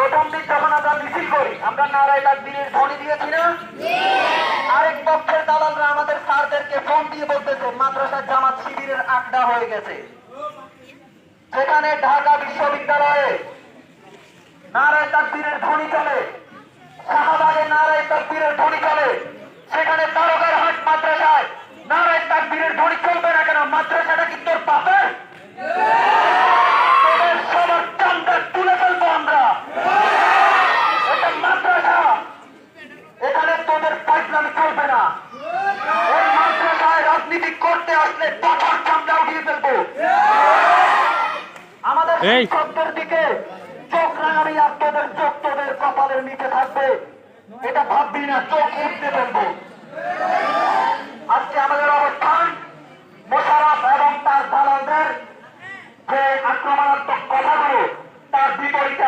প্রথম দিন যখন আমরা মিছিল করি আমরা নারায় তাকবীরের ধ্বনি দিয়েছি না? আরেক পক্ষের দালালরা আমাদের স্যারদেরকে ফোন দিয়ে বলতেছে মাদ্রাসা জামাত শিবিরের আড্ডা হয়ে গেছে। যেখানে ঢাকা বিশ্ববিদ্যালয়ে নারায় তাকবীরের ধ্বনি চলে, শাহবাগে নারায় তাকবীরের ধ্বনি চলে, সেখানে তারকার হাট মাদ্রাসায় নারায় তাকবীরের ধ্বনি চলবে না কেন? মাদ্রাসাটা কি তোর বাপের? তোদের সবার চামড়া তুলে ফেলবো আমরা। এটা মাদ্রাসা, এখানে তোদের পাইপলামি চলবে না। এই মাদ্রাসায় রাজনীতি করতে আসলে পাথর চামড়া উঠিয়ে ফেলবো। আমাদের শিক্ষকদের দিকে চোখ রাঙানি আর তোদের চোখ তোদের কপালের নিচে থাকবে, এটা ভাববি না, চোখ উঠতে ফেলবো। আজকে আমাদের অবস্থান মোশাররফ এবং তার দালালদের যে আক্রমণাত্মক কথাগুলো তার বিপরীতে